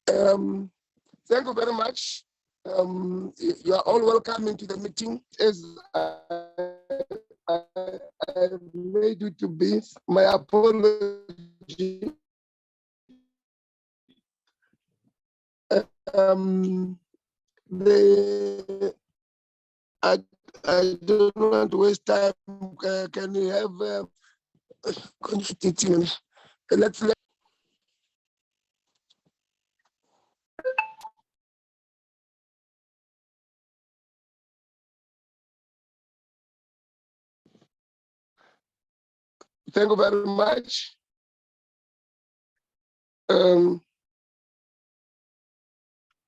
Thank you very much. You are all welcome into the meeting. As I made you to be, my apology. I don't want to waste time. Can we have constituents? Let's. Thank you very much.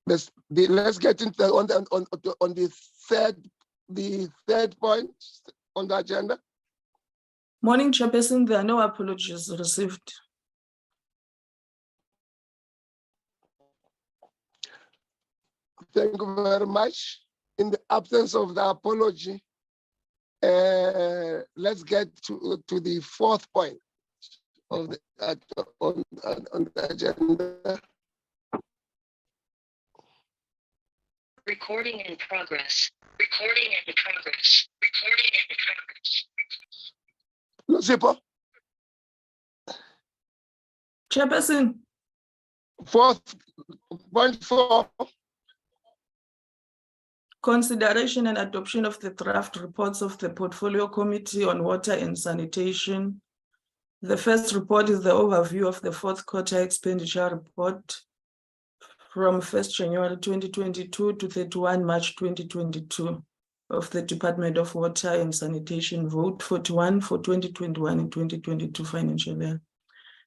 Let's get into on the third point on the agenda. Morning, Chairperson. There are no apologies received. Thank you very much. In the absence of the apology, let's get to the fourth point of the on the agenda. Recording in progress. Recording in progress. Recording in progress. No, Sipo. Chairperson. Point 4. Consideration and adoption of the draft reports of the Portfolio Committee on Water and Sanitation. The first report is the overview of the fourth quarter expenditure report from 1st January 2022 to 31 March 2022 of the Department of Water and Sanitation, vote 41 for 2021 and 2022 financial year.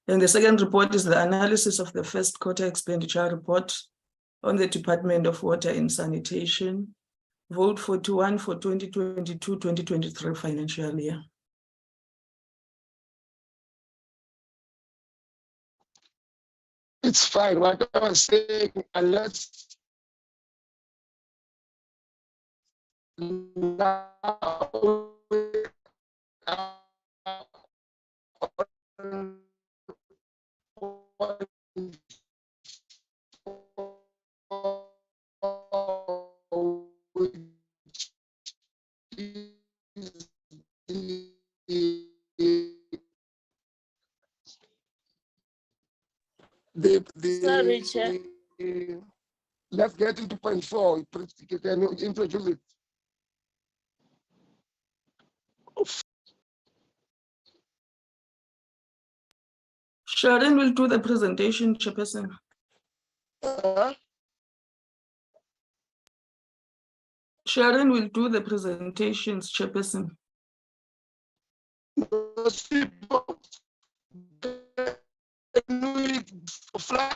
And the second report is the analysis of the first quarter expenditure report on the Department of Water and Sanitation, vote 41 for 2022-2023 financial year. It's fine. What I was saying, unless now Sorry, Chair. Let's get into point 4. You can introduce it. Sharon will do the presentation, Chairperson. Sharon will do the presentations, Chairperson. Can we fly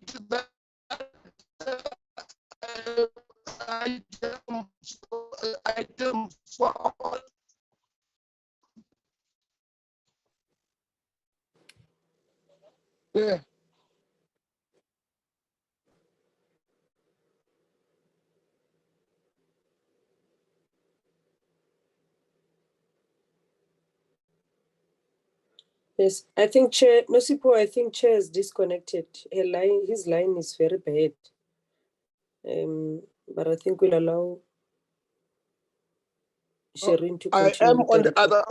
to that item 4? Yeah. Yes, I think Chair Nosipo, I think Chair is disconnected. His line is very bad. But I think we'll allow Sharon to continue. I am on the other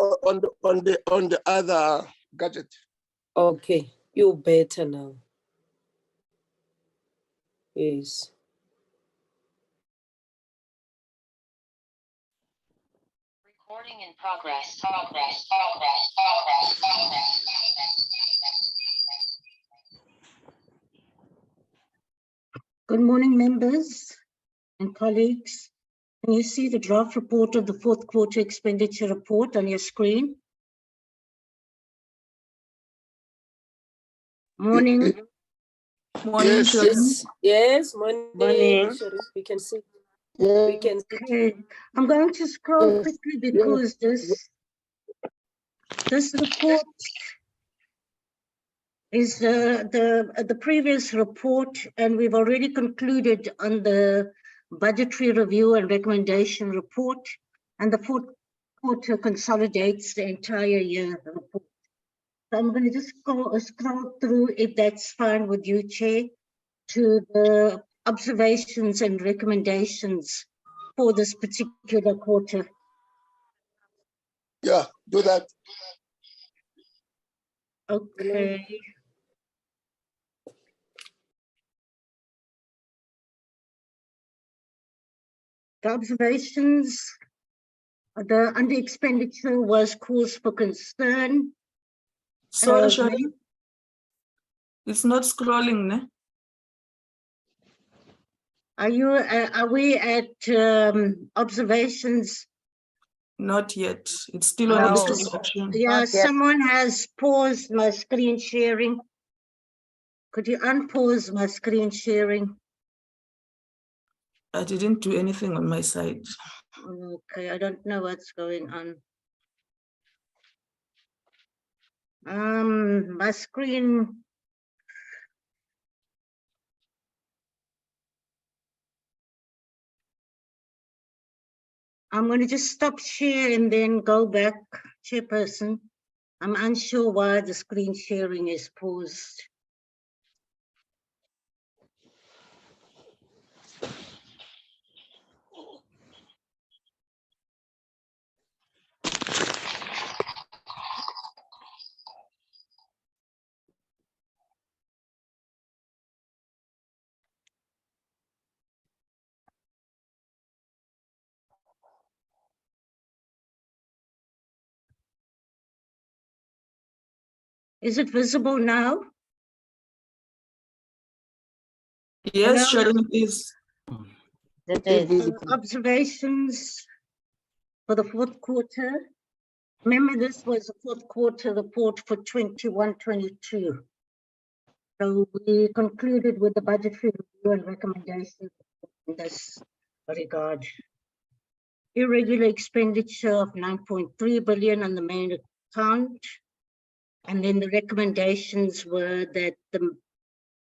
on the other gadget. Okay, you're better now. Yes. Recording in progress. Good morning, members and colleagues. Can you see the draft report of the fourth quarter expenditure report on your screen? Morning. Morning, Yes, morning. We can see. Yeah. We can see. Okay. I'm going to scroll quickly because this report is the previous report, and we've already concluded on the budgetary review and recommendation report, and the fourth quarter consolidates the entire year report. So I'm going to just scroll through, if that's fine with you, Chair. to the observations and recommendations for this particular quarter. Yeah, do that. Okay. The observations, the under expenditure was cause for concern. Sorry, Sharon. Sharon. It's not scrolling, ne? Are we at observations? Not yet. It's still on No. introduction. Yeah, Not yet. someone has paused my screen sharing. Could you unpause my screen sharing? I didn't do anything on my side. Okay, I don't know what's going on. My screen. I'm going to just stop share and then go back, Chairperson. I'm unsure why the screen sharing is paused. Is it visible now? Yes, Hello? Sharon, it is. It is. Observations for the fourth quarter. Remember, this was the fourth quarter report for 21-22. So we concluded with the budgetary review and recommendations in this regard. Irregular expenditure of 9.3 billion on the main account. And then the recommendations were that the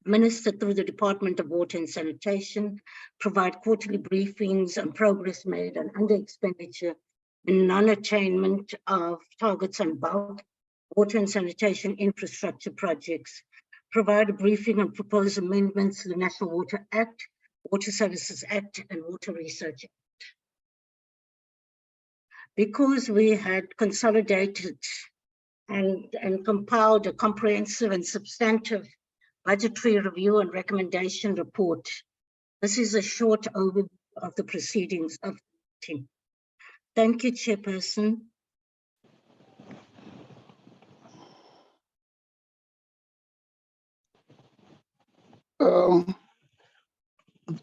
Minister, through the Department of Water and Sanitation, provide quarterly briefings on progress made on under expenditure and non-attainment of targets on bulk water and sanitation infrastructure projects, provide a briefing on proposed amendments to the National Water Act, Water Services Act, and Water Research Act. Because we had consolidated and compiled a comprehensive and substantive budgetary review and recommendation report, this is a short overview of the proceedings of the meeting. Thank you, Chairperson.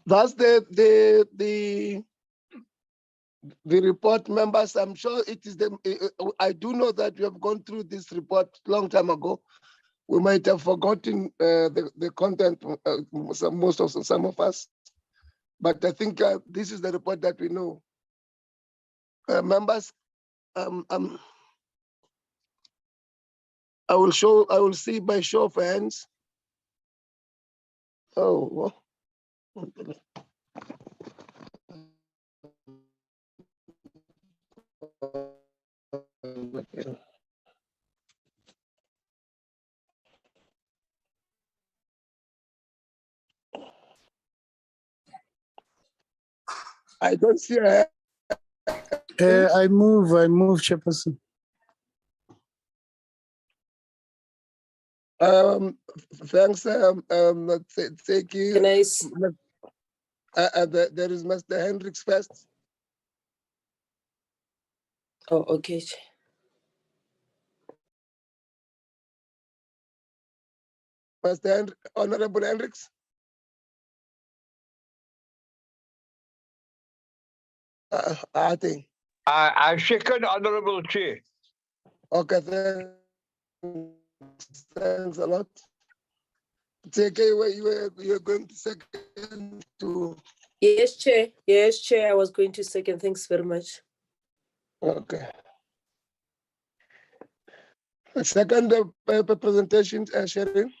That's the report, members. I'm sure it is I do know that we have gone through this report long time ago. We might have forgotten the content, some of us, but I think this is the report that we know. Members, I will see by show of hands. Oh, well. I don't see a I move, Chairperson. Thanks, Tseki. Can I? There is Mr. Hendricks first. Oh, okay. Honorable Hendricks. I think. I second, Honorable Chair. Okay, thanks a lot. Tseki, you were going to second to. Yes, Chair. Yes, Chair. I was going to second. Thanks very much. Okay. Second presentation, Sharon.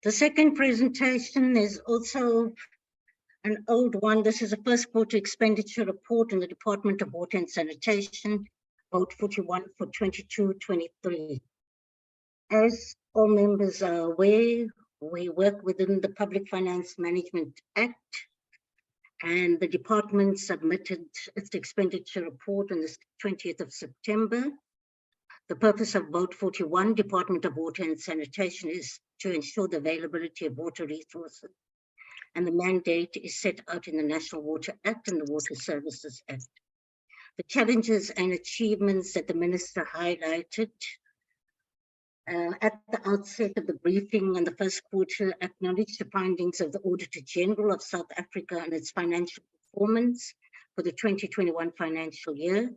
The second presentation is also an old one. This is a first quarter expenditure report in the Department of Water and Sanitation, vote 41 for 22-23. As all members are aware, we work within the Public Finance Management Act, and the department submitted its expenditure report on the 20th of September. The purpose of Vote 41, Department of Water and Sanitation, is to ensure the availability of water resources, and the mandate is set out in the National Water Act and the Water Services Act. The challenges and achievements that the Minister highlighted at the outset of the briefing on the first quarter acknowledged the findings of the Auditor General of South Africa and its financial performance for the 2021 financial year.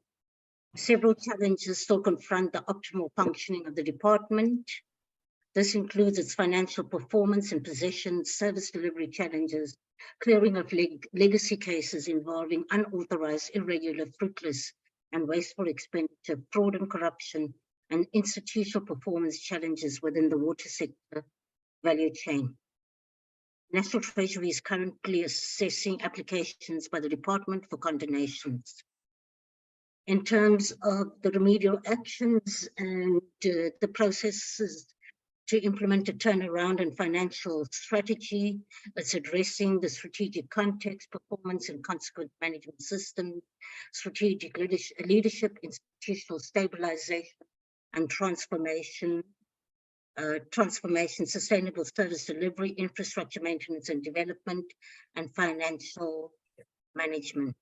Several challenges still confront the optimal functioning of the department. This includes its financial performance and possession, service delivery challenges, clearing of legacy cases involving unauthorized, irregular, fruitless, and wasteful expenditure, fraud and corruption, and institutional performance challenges within the water sector value chain. National Treasury is currently assessing applications by the department for condemnations. In terms of the remedial actions and the processes to implement a turnaround and financial strategy, it's addressing the strategic context, performance and consequent management system, strategic leadership, institutional stabilization and transformation, sustainable service delivery, infrastructure maintenance and development, and financial management.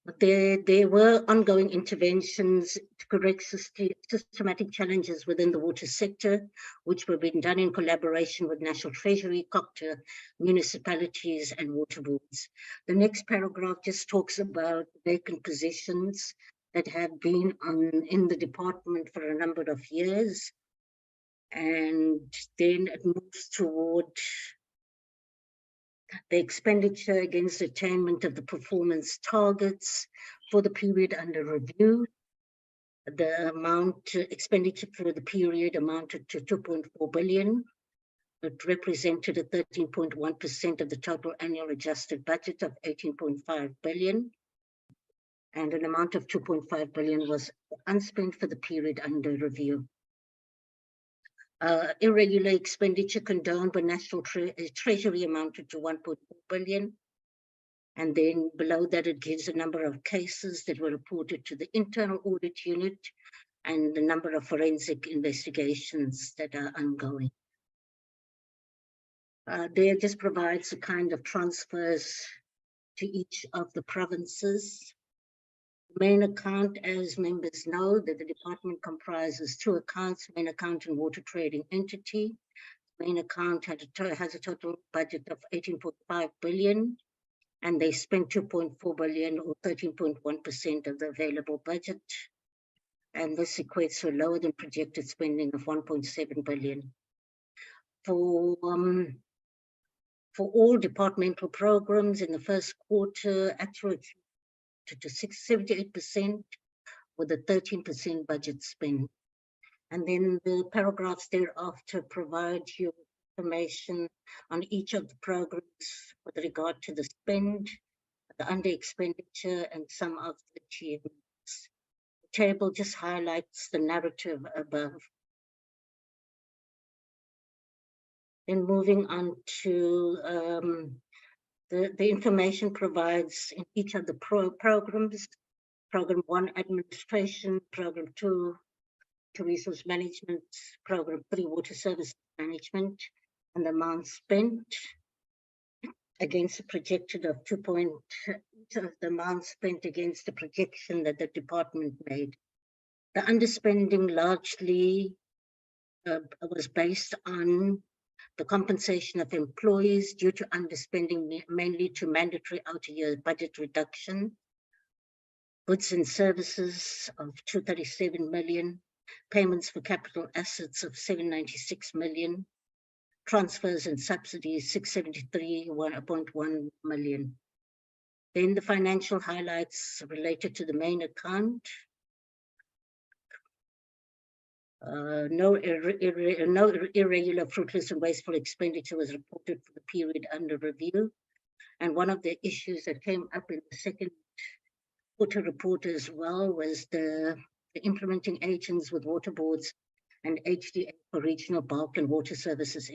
But there were ongoing interventions to correct systematic challenges within the water sector, which were being done in collaboration with National Treasury, COCTA, municipalities, and water boards. The next paragraph just talks about vacant positions that have been in the department for a number of years. And then it moves toward the expenditure against attainment of the performance targets for the period under review. The amount expenditure for the period amounted to 2.4 billion. It represented a 13.1% of the total annual adjusted budget of 18.5 billion. And an amount of 2.5 billion was unspent for the period under review. Irregular expenditure condoned by National Treasury amounted to 1.4 billion. And then below that, it gives a number of cases that were reported to the internal audit unit and the number of forensic investigations that are ongoing. There just provides a kind of transfers to each of the provinces. Main account, as members know, that the department comprises two accounts, main account and water trading entity. Main account has a total budget of 18.5 billion, and they spent 2.4 billion or 13.1% of the available budget. And this equates to a lower than projected spending of 1.7 billion. For all departmental programs in the first quarter, actual to 78% with a 13% budget spend. And then the paragraphs thereafter provide you information on each of the programs with regard to the spend, the under expenditure, and some of the achievements. The table just highlights the narrative above. Then moving on to the information provides in each of the programs. Program 1, administration. Program 2, resource management. Program 3, water service management. And the amount spent against the projected of the amount spent against the projection that the department made. The underspending largely was based on the compensation of employees due to underspending, mainly to mandatory out-of-year budget reduction, goods and services of 237 million, payments for capital assets of 796 million, transfers and subsidies 673.1 million. Then the financial highlights related to the main account. No irregular, fruitless and wasteful expenditure was reported for the period under review. And one of the issues that came up in the second quarter report as well was the the implementing agents with water boards and HDA for regional bulk and water services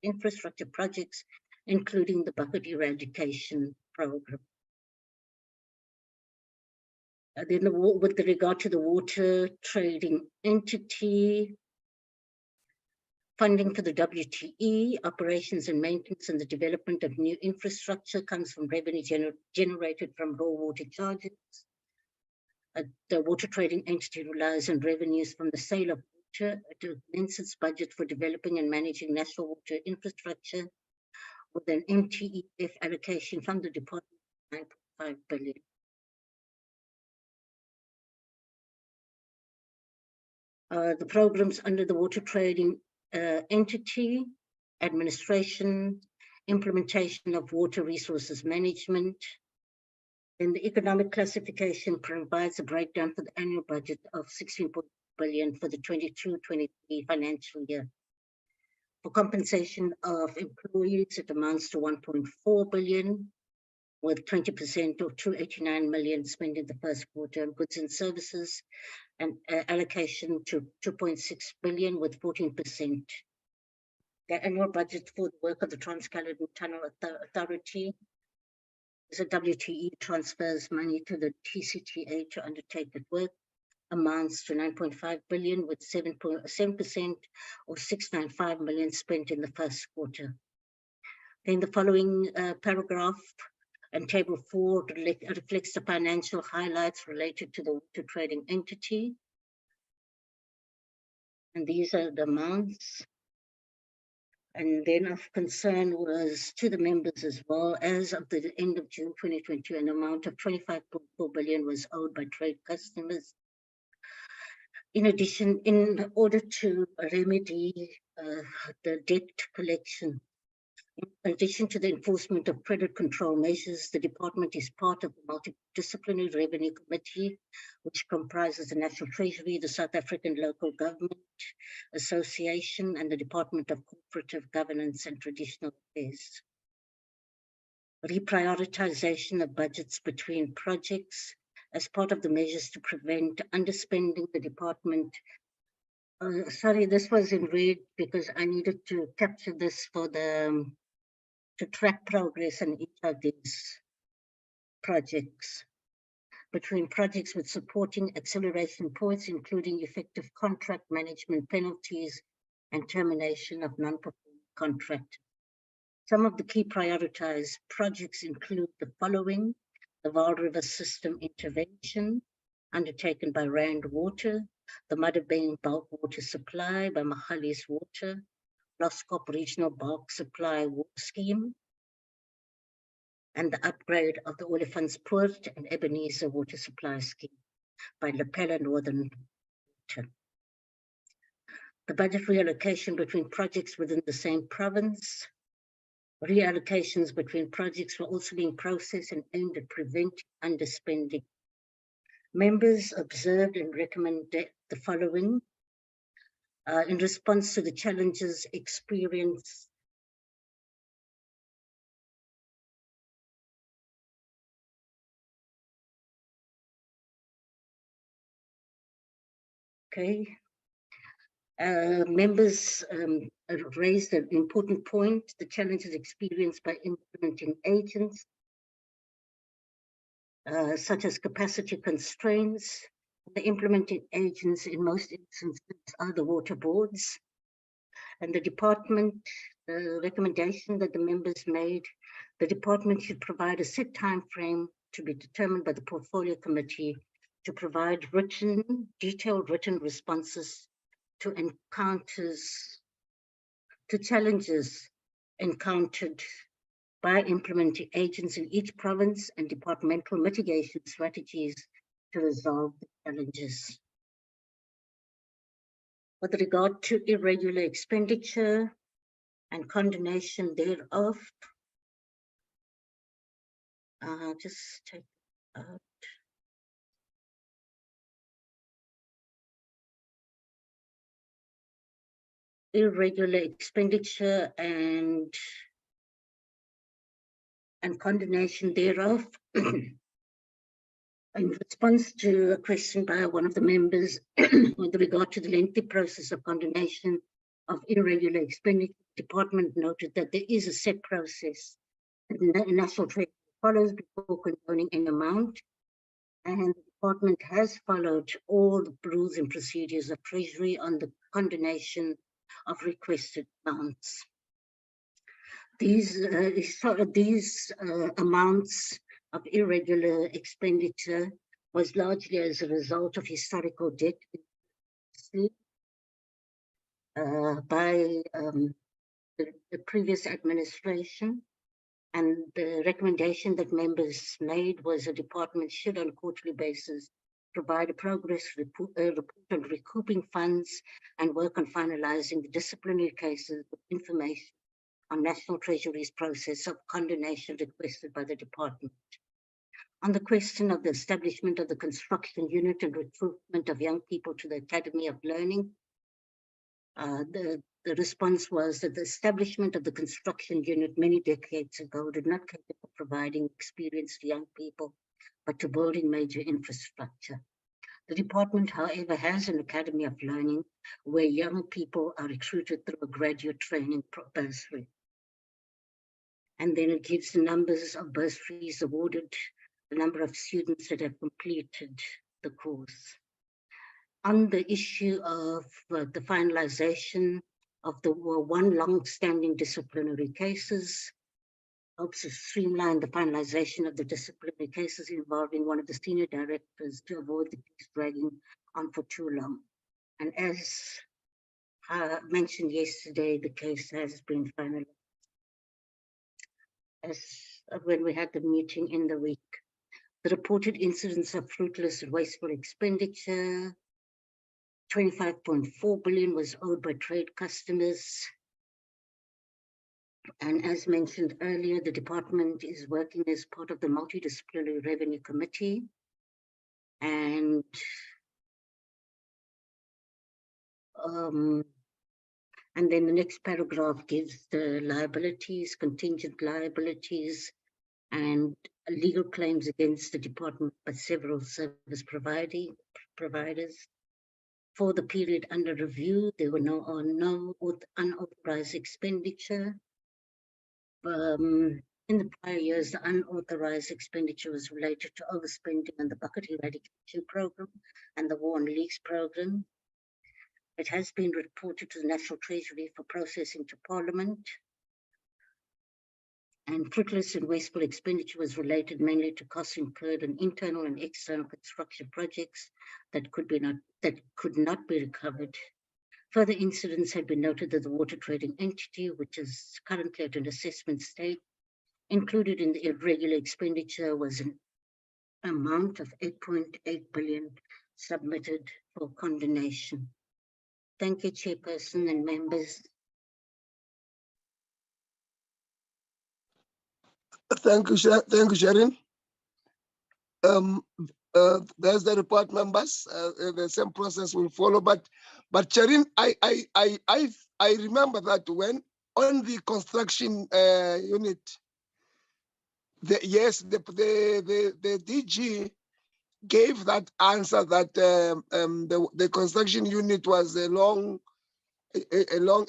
infrastructure projects, including the bucket eradication program. Then with regard to the water trading entity, funding for the WTE, operations and maintenance and the development of new infrastructure comes from revenue generated from raw water charges. The water trading entity relies on revenues from the sale of water to commence its budget for developing and managing national water infrastructure with an MTEF allocation from the department of 9.5 billion. The programs under the water trading entity, administration, implementation of water resources management. Then the economic classification provides a breakdown for the annual budget of 16 billion for the 22-23 financial year. For compensation of employees, it amounts to 1.4 billion, with 20% or 289 million spent in the first quarter. Goods and services and allocation to 2.6 billion with 14%. The annual budget for the work of the Trans-Caledon Tunnel Authority is a WTE transfers money to the TCTA to undertake the work, amounts to 9.5 billion with 7% or 695 million spent in the first quarter. Then the following paragraph and table 4 reflects the financial highlights related to the water trading entity. And these are the amounts. And then of concern was to the members as well. As of the end of June 2022, an amount of 25.4 billion was owed by trade customers. In addition, in order to remedy the debt collection, in addition to the enforcement of credit control measures, the department is part of the Multidisciplinary Revenue Committee, which comprises the National Treasury, the South African Local Government Association, and the Department of Cooperative Governance and Traditional Affairs. Reprioritization of budgets between projects as part of the measures to prevent underspending. The department sorry, this was in red because I needed to capture this for the to track progress in each of these projects. Between projects with supporting acceleration points, including effective contract management penalties and termination of non-performing contract. Some of the key prioritized projects include the following: the Vaal River System Intervention undertaken by Rand Water, the Mudabane Bulk Water Supply by Mahali's Water, Loskop Regional Bulk Supply Water Scheme, and the upgrade of the Olifantspoort and Ebenezer Water Supply Scheme by Lepella Northern Water. The budget reallocation between projects within the same province. Reallocations between projects were also being processed and aimed at preventing underspending. Members observed and recommended the following in response to the challenges experienced members raised an important point: the challenges experienced by implementing agents, such as capacity constraints. The implementing agents in most instances are the water boards. And the department, the recommendation that the members made, the department should provide a set time frame to be determined by the portfolio committee to provide detailed written responses to challenges encountered by implementing agents in each province and departmental mitigation strategies to resolve the challenges. With regard to irregular expenditure and condonation thereof, just take out. Irregular expenditure and condonation thereof. In response to a question by one of the members with regard to the lengthy process of condonation of irregular expenditure, the department noted that there is a set process that the National Treasury follows before condoning an amount, and the department has followed all the rules and procedures of Treasury on the condonation of requested amounts. These amounts of irregular expenditure was largely as a result of historical debt by the previous administration, and the recommendation that members made was the department should on a quarterly basis provide a progress report on recouping funds and work on finalizing the disciplinary cases with information on National Treasury's process of condonation requested by the department. On the question of the establishment of the construction unit and recruitment of young people to the Academy of Learning, the response was that the establishment of the construction unit many decades ago did not cater for providing experienced young people, but to building major infrastructure. The department, however, has an Academy of Learning where young people are recruited through a graduate training bursary. And then it gives the numbers of bursaries awarded, the number of students that have completed the course. On the issue of the finalization of the one long-standing disciplinary cases, helps to streamline the finalization of the disciplinary cases involving one of the senior directors to avoid the case dragging on for too long. And as mentioned yesterday, the case has been finalized as when we had the meeting in the week. The reported incidents of fruitless and wasteful expenditure, 25.4 billion was owed by trade customers. And as mentioned earlier, the department is working as part of the Multidisciplinary Revenue Committee. And then the next paragraph gives the liabilities, contingent liabilities, and legal claims against the department by several service providers. For the period under review, there were no unauthorized expenditure. In the prior years, the unauthorized expenditure was related to overspending on the bucket eradication program and the war on leaks program. It has been reported to the National Treasury for processing to Parliament. And fruitless and wasteful expenditure was related mainly to costs incurred on internal and external construction projects that could not be recovered. Further incidents had been noted that the water trading entity, which is currently at an assessment stage, included in the irregular expenditure was an amount of 8.8 billion submitted for condonation. Thank you, Chairperson and members. Thank you, Sharon. There's the report, members. The same process will follow. But Sharon, I remember that when on the construction unit, the DG gave that answer that the construction unit was a long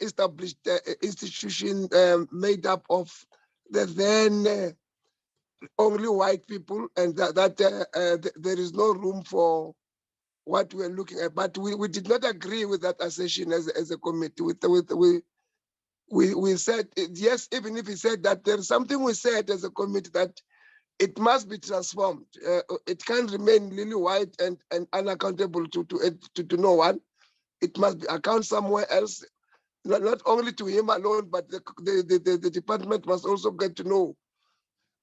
established institution made up of the then only white people, and that there is no room for what we're looking at. But we did not agree with that assertion as a committee. We said, yes, even if he said that, there's something we said as a committee that it must be transformed. It can't remain lily white and unaccountable to no one. It must be account somewhere else, not only to him alone, but the department must also get to know.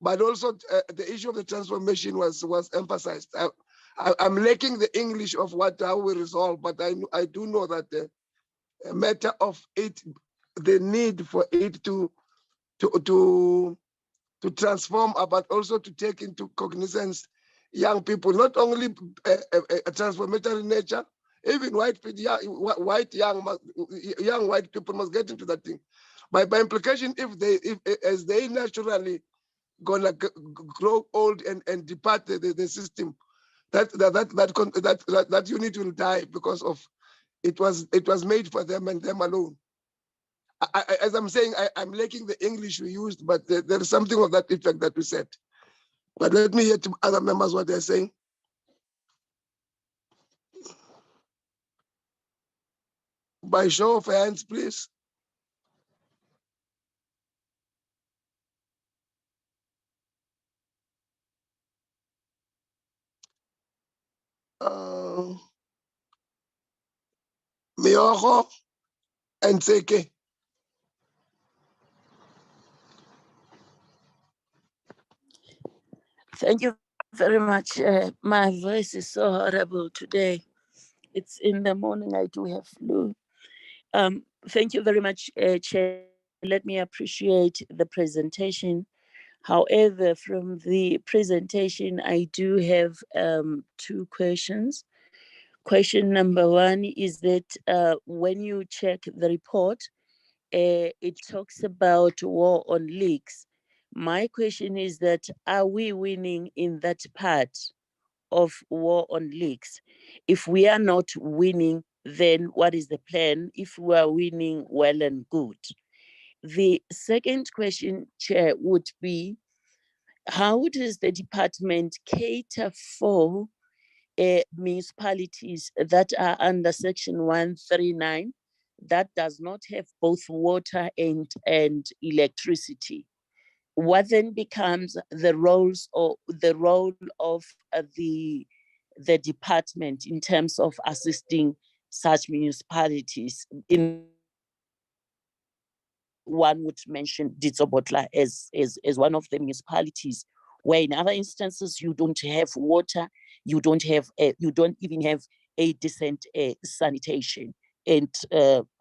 But also the issue of the transformation was emphasized. I'm lacking the English of how we resolve, but I do know that the matter of it, the need for it to transform, but also to take into cognizance young people, not only a transformatory nature, even white young white people must get into that thing. By implication, as they naturally gonna grow old and depart the system, that unit will die because of it was made for them and them alone. As I'm saying, I'm lacking the English we used, but there is something of that effect that we said. But let me hear to other members what they're saying. By show of hands, please. Meogo and Seke. Thank you very much. My voice is so horrible today. It's in the morning. I do have flu. Thank you very much, Chair. Let me appreciate the presentation. However, from the presentation, I do have two questions. Question number one is that when you check the report, it talks about war on leaks. My question is that, are we winning in that part of war on leaks? If we are not winning, then what is the plan? If we are winning, well and good. The second question, Chair, would be, how does the department cater for municipalities that are under Section 139 that does not have both water and electricity? What then becomes the role of the department in terms of assisting such municipalities? In one would mention Ditsobotla as one of the municipalities where in other instances you don't have water, you don't even have a decent sanitation. And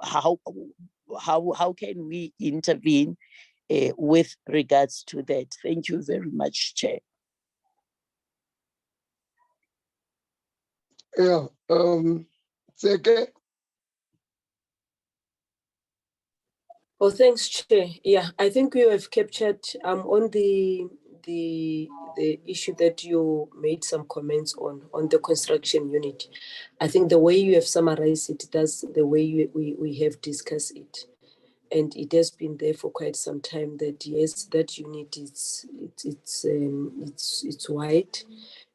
how can we intervene with regards to that? Thank you very much, Chair. Yeah. Seke. Oh, thanks, Chair. Yeah, I think you have captured on the issue that you made some comments on the construction unit. I think the way you have summarized it, that's the way we have discussed it. And it has been there for quite some time that yes, that unit it's wide,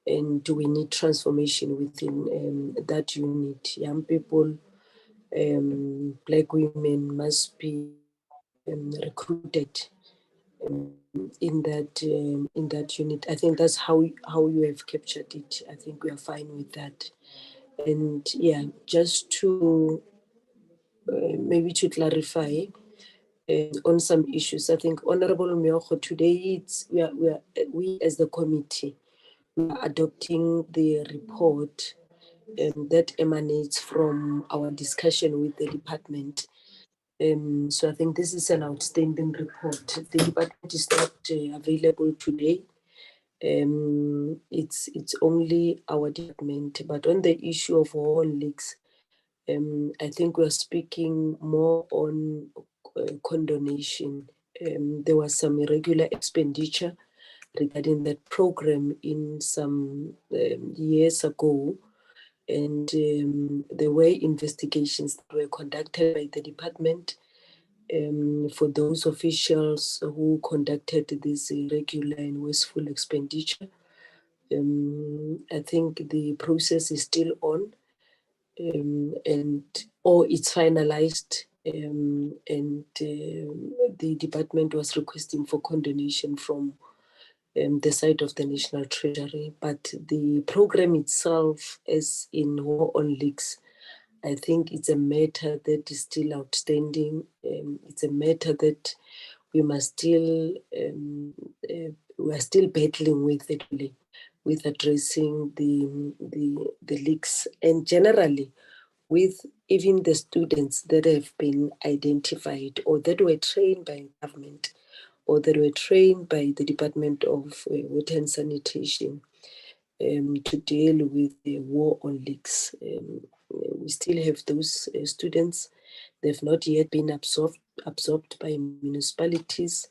and we need transformation within that unit. Young people, Black women must be recruited in that unit. I think that's how you have captured it. I think we are fine with that. And yeah, just to maybe to clarify on some issues, I think Honorable Meogo, today we as the committee, we are adopting the report that emanates from our discussion with the department. So I think this is an outstanding report. The department is not available today. It's only our department. But on the issue of war on leaks, I think we're speaking more on condonation. There was some irregular expenditure regarding that program in some years ago. And there were investigations that were conducted by the department for those officials who conducted this irregular and wasteful expenditure. I think the process is still on, or it's finalized, and the department was requesting for condonation from the side of the National Treasury. But the program itself, as in war on leaks, I think it's a matter that is still outstanding. It's a matter that we must still, we are still battling with it, really, with addressing the leaks, and generally with even the students that have been identified or that were trained by government or that were trained by the Department of Water and Sanitation to deal with the war on leaks. We still have those students. They've not yet been absorbed by municipalities.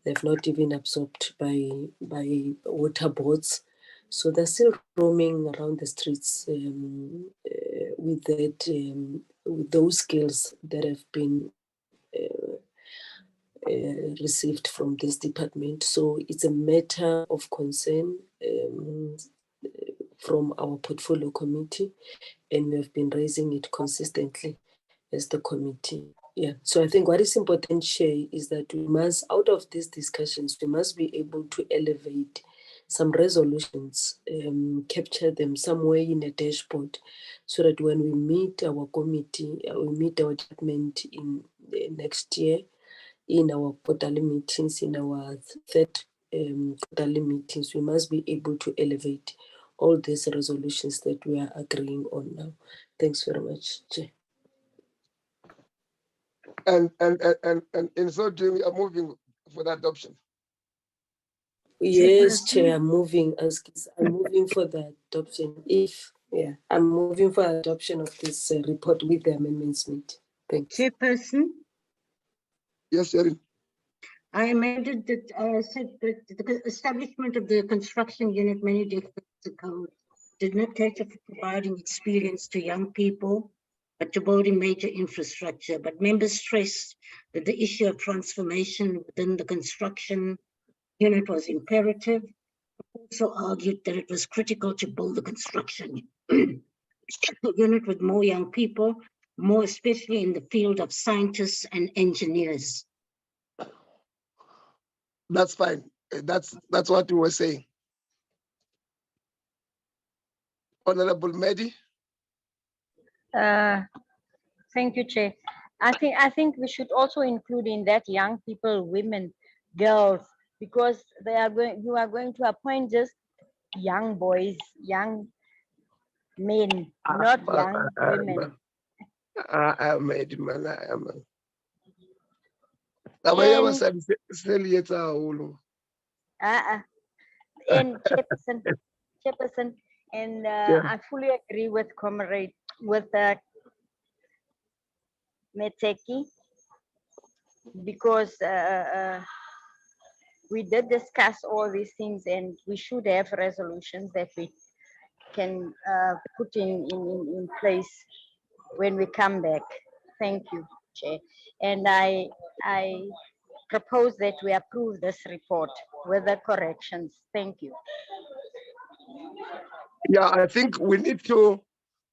They've not even absorbed by water boards. So they're still roaming around the streets with those skills that have been received from this department. So it's a matter of concern from our portfolio committee, and we have been raising it consistently as the committee. Yeah, so I think what is important, Chair, is that we must, out of these discussions, we must be able to elevate some resolutions, capture them somewhere in a dashboard, so that when we meet our committee, we meet our department in next year, in our quarterly meetings, in our third quarterly meetings, we must be able to elevate all these resolutions that we are agreeing on now. Thanks very much, Chair. And in so doing, we are moving for the adoption. Yes, Chair, I'm moving for the adoption. I'm moving for adoption of this report with the amendments made. Thanks. Chairperson, Yes, Sharon. I amended that, said that the establishment of the construction unit managing the code did not cater for providing experience to young people, but to building major infrastructure. But members stressed that the issue of transformation within the construction unit was imperative. Also argued that it was critical to build the construction unit with more young people, more especially in the field of scientists and engineers. That's fine. That's what we were saying. Honorable Mehdi. Thank you, Chair. I think we should also include in that young people, women, girls, because you are going to appoint just young boys, young men, not young women. I made man. I am. And Chairperson, and I fully agree with Comrade, with Meteki, because we did discuss all these things, and we should have resolutions that we can put in place when we come back. Thank you, Chair. And I propose that we approve this report with the corrections. Thank you. Yeah, I think we need to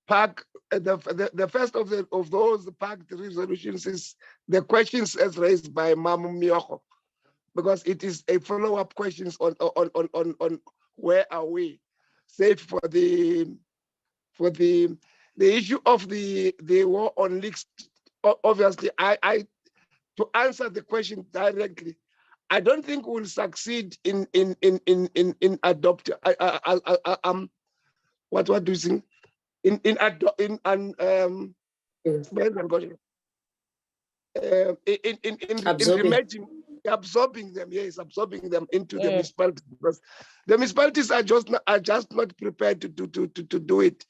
pack the first of those packed resolutions is the questions as raised by Mamu Miyoko, because it is a follow-up questions on where are we, say for the issue of the war on leaks. Obviously, I to answer the question directly, I don't think we'll succeed in adopting. What do you think? In absorbing them, yes, absorbing them into the municipalities, because the municipalities are just not prepared to do it.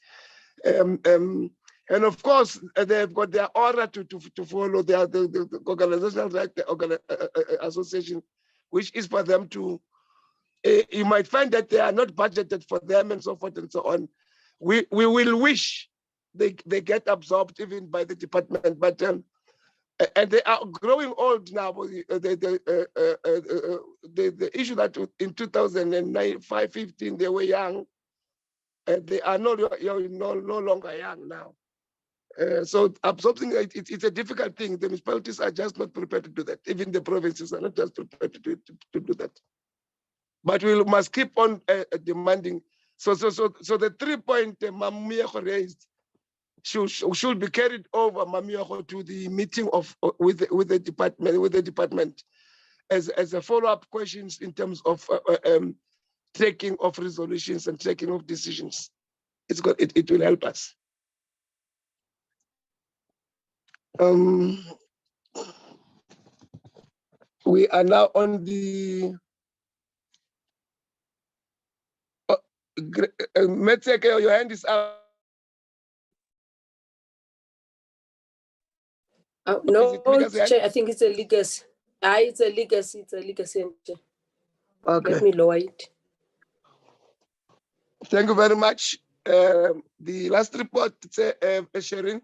And of course, they've got their order to follow the organizational right, the association, which is for them to. You might find that they are not budgeted for them and so forth and so on. We will wish they get absorbed even by the department, but and they are growing old now. The issue that in 2015 they were young, they are no longer young now. So absorbing it's a difficult thing. The municipalities are just not prepared to do that. Even the provinces are not just prepared to do that. But we must keep on demanding. So the 3 point Mamioko raised should be carried over, Mamioko, to the meeting with the department as a follow-up questions in terms of taking of resolutions and taking of decisions. It will help us. We are now on the Metseke, your hand is up. No, Chair, I think it's a legacy. It's a legacy. It's a legacy. Okay. Let me lower it. Thank you very much. The last report, Sherin.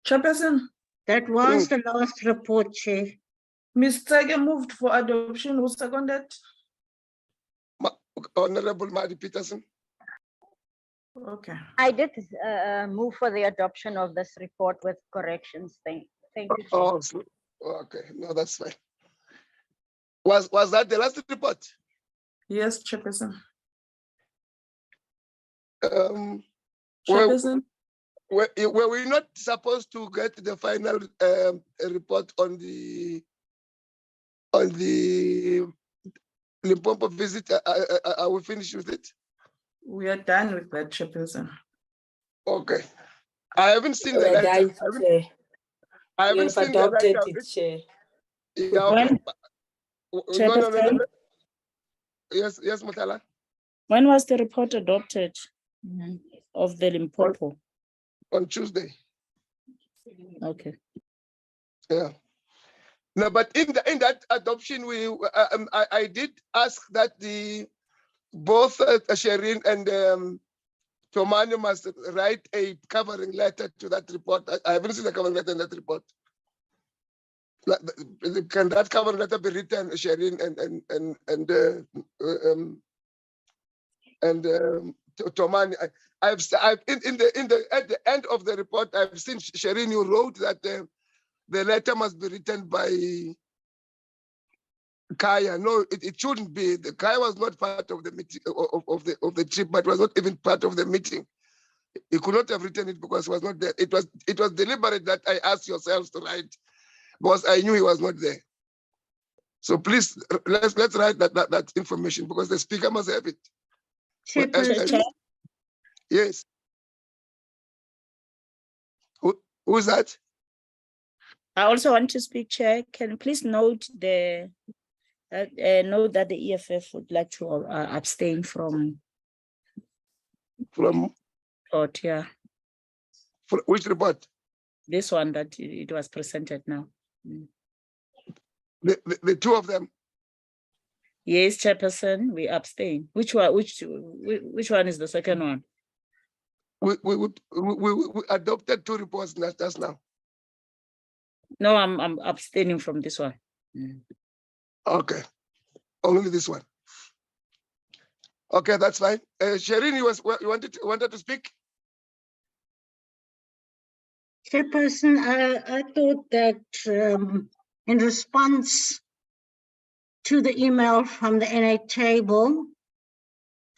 Chairperson, That was the last report, Chair. Ms. Tsege moved for adoption. Who seconded? Honorable Madi Peterson. Okay. I did move for the adoption of this report with corrections. Thank you. Chair. Oh, okay. No, that's fine. Was that the last report? Yes, Chairperson. Were, Chairperson, were we not supposed to get the final report on the Limpopo visit? Are we finished with it? we are done with that, Chairperson. Okay. I haven't seen the We're letter. done, Chair. I haven't You've seen the adopted letter. it, Chair. Yeah, okay. Chairperson? Yes, Mutala. When was the report adopted of the Limpopo? On Tuesday. Okay. Yeah. No, but in that adoption, I did ask that both Sherin and Tomani must write a covering letter to that report. I haven't seen the covering letter in that report. Can that covering letter be written, Sherin and Tomani? I've at the end of the report, I've seen Sherin, you wrote that the letter must be written by Kaya. No, it shouldn't be. The Kaya was not part of the meeting of the trip, but was not even part of the meeting. He could not have written it because he was not there. It was deliberate that I asked yourselves to write because I knew he was not there. So please let's write that information because the speaker must have it. Chairperson, Yes. Who's that? I also want to speak, Chair. Can you please note that the EFF would like to abstain from report, yeah. Which report? This one that it was presented now. The two of them. Yes, Chairperson, we abstain. Which one is the second one? We adopted two reports just now. No, I'm abstaining from this one. Okay, only this one. Okay, that's fine. Sherin, you wanted to speak? Chairperson, I thought that in response to the email from the NA table,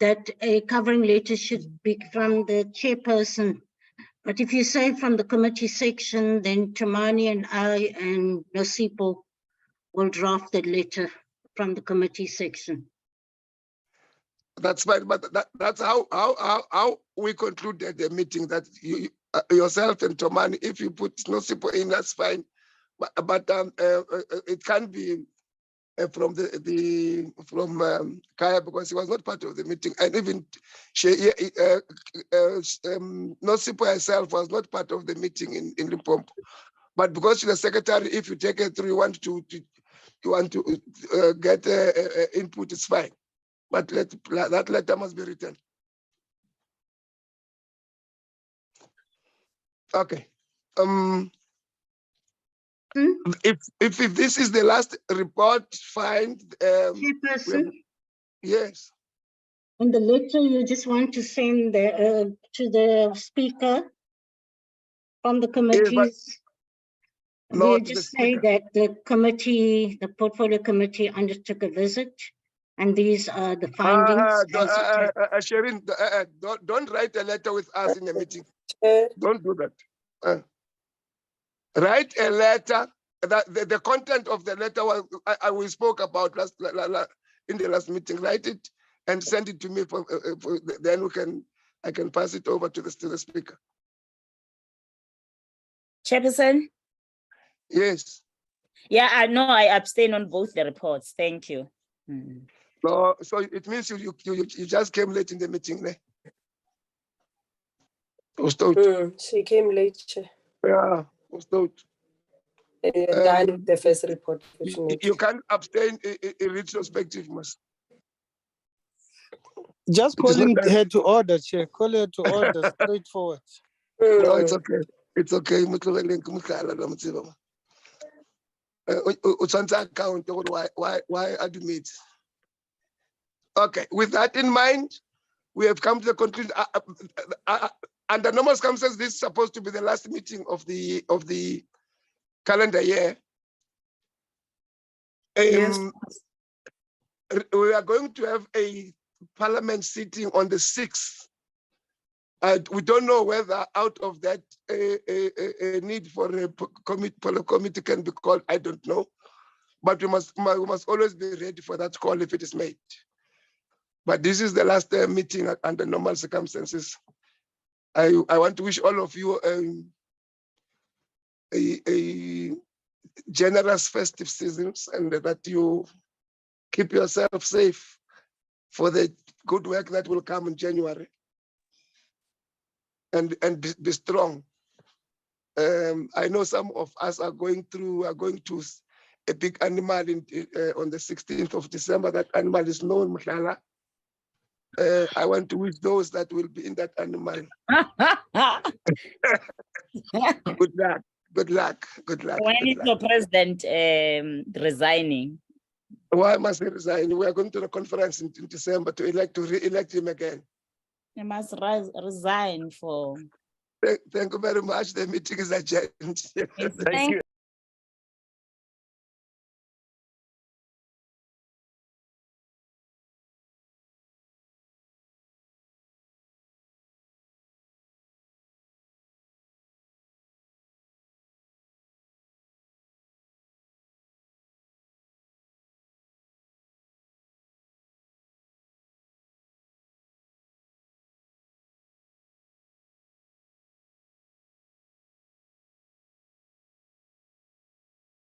that a covering letter should be from the chairperson. But if you say from the committee section, then Tamani and I and Nosipo will draft the letter from the committee section. That's fine, but that's how we concluded the meeting. That you yourself and Tomani, if you put Nosipo in, that's fine. But it can be from Kaya because he was not part of the meeting, and even Nosipo herself was not part of the meeting in Limpopo. But because she's the secretary, if you take it through, you want to get input, it's fine. But that letter must be written. Okay. If this is the last report, fine. Chairperson? Yes. In the letter, you just want to send to the speaker from the committees. No, You just say that the committee, the portfolio committee undertook a visit, and these are the findings. Sherin, don't write a letter with us in a meeting. Don't do that. Write a letter. That the content of the letter we spoke about in the last meeting. Write it and send it to me. Then I can pass it over to the speaker. Chairperson? Yes. Yeah, I know I abstain on both the reports. Thank you. No, so it means you just came late in the meeting, ne? She came late, Chair. Yeah, was told. And you're done with the first report. You can't abstain in retrospective, mas. Just It is not calling that. her to order, Chair. Call her to order, straightforward. No, it's okay. It's okay. Account why admit. Okay, with that in mind, we have come to the conclusion. Under normal circumstances, this is supposed to be the last meeting of the calendar year. Yes. We are going to have a parliament sitting on the 6th. We don't know whether out of that a need for a committee can be called. I don't know, but we must always be ready for that call if it is made. But this is the last meeting under normal circumstances. I want to wish all of you a generous festive seasons, and that you keep yourself safe for the good work that will come in January. And be strong. I know some of us are going to a big animal on the 16th of December. That animal is known, Mhlala. I want to wish those that will be in that animal. Good luck. Good luck. Good luck. When Good is luck. your president resigning? Why must he resign? We are going to the conference in December to re-elect him again. He must resign for. Thank you very much. The meeting is adjourned. Thank Thank you.